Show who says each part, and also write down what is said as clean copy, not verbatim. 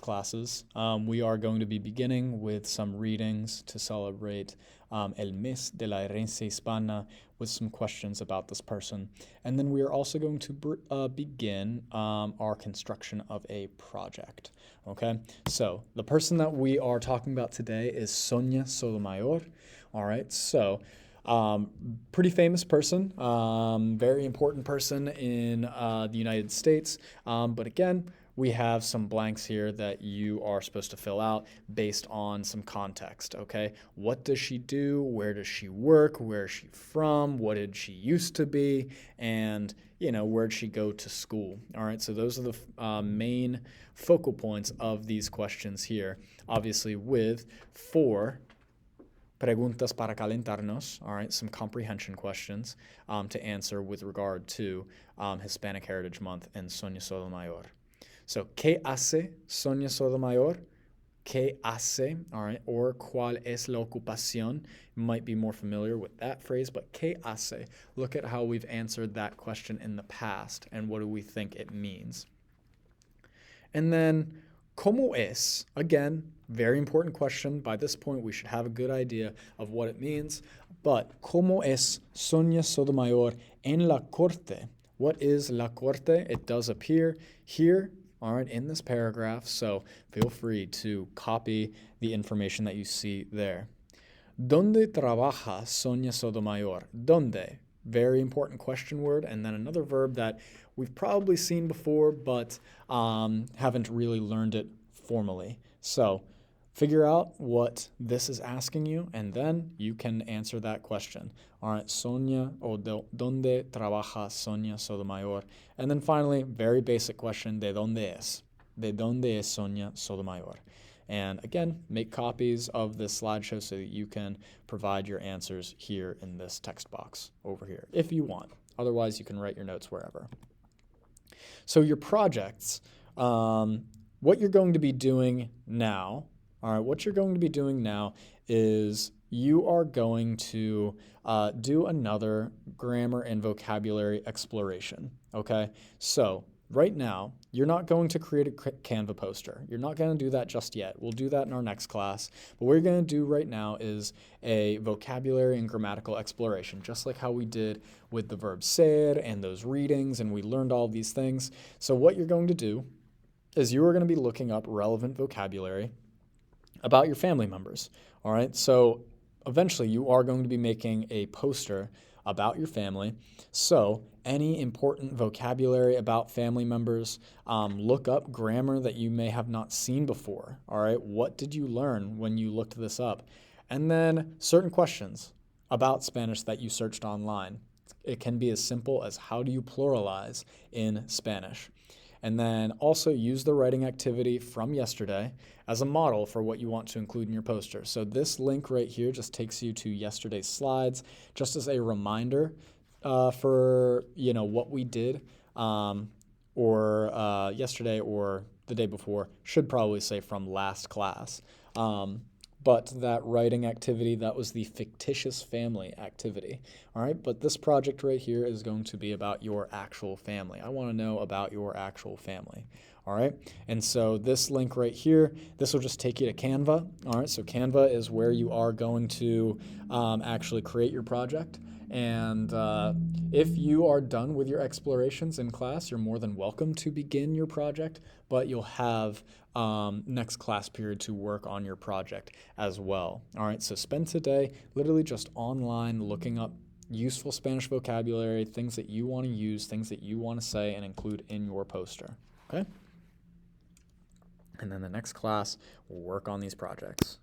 Speaker 1: classes. We are going to be beginning with some readings to celebrate El Mes de la Herencia Hispana with some questions about this person. And then we are also going to begin our construction of a project. Okay, so the person that we are talking about today is Sonia Sotomayor. All right, so pretty famous person, very important person in the United States. But again, we have some blanks here that you are supposed to fill out based on some context, okay? What does she do? Where does she work? Where is she from? What did she used to be? And, where'd she go to school? All right, so those are the main focal points of these questions here, obviously with 4 preguntas para calentarnos, all right, some comprehension questions to answer with regard to Hispanic Heritage Month and Sonia Sotomayor. So, ¿qué hace Sonia Sotomayor? ¿Qué hace? All right, or ¿cuál es la ocupación? You might be more familiar with that phrase, but ¿qué hace? Look at how we've answered that question in the past and what do we think it means. And then, ¿cómo es? Again, very important question. By this point, we should have a good idea of what it means. But, ¿cómo es Sonia Sotomayor en la corte? What is la corte? It does appear here, all right, in this paragraph, so feel free to copy the information that you see there. ¿Dónde trabaja Sonia Sotomayor? ¿Dónde? Very important question word, and then another verb that we've probably seen before, but haven't really learned it formally. So figure out what this is asking you, and then you can answer that question. All right, Sonia, o ¿dónde trabaja Sonia Sotomayor? And then finally, very basic question, ¿de dónde es? ¿De dónde es Sonia Sotomayor? And again, make copies of this slideshow so that you can provide your answers here in this text box over here, if you want. Otherwise, you can write your notes wherever. So your projects, what you're going to be doing now, all right, what you're going to be doing now is you are going to do another grammar and vocabulary exploration, okay? So right now, you're not going to create a Canva poster. You're not going to do that just yet. We'll do that in our next class. But what you're going to do right now is a vocabulary and grammatical exploration, just like how we did with the verb ser and those readings, and we learned all these things. So what you're going to do is you are going to be looking up relevant vocabulary about your family members, all right? So eventually you are going to be making a poster about your family. So any important vocabulary about family members, look up grammar that you may have not seen before, all right? What did you learn when you looked this up? And then certain questions about Spanish that you searched online. It can be as simple as how do you pluralize in Spanish? And then also use the writing activity from yesterday as a model for what you want to include in your poster. So this link right here just takes you to yesterday's slides, just as a reminder for what we did, or yesterday or the day before. Should probably say from last class. But that writing activity, that was the fictitious family activity, all right? But this project right here is going to be about your actual family. I want to know about your actual family, all right? And so this link right here, this will just take you to Canva, all right? So Canva is where you are going to actually create your project. And if you are done with your explorations in class, you're more than welcome to begin your project, but you'll have next class period to work on your project as well. All right, so spend today literally just online looking up useful Spanish vocabulary, things that you want to use, things that you want to say and include in your poster, okay? And then the next class, we'll work on these projects.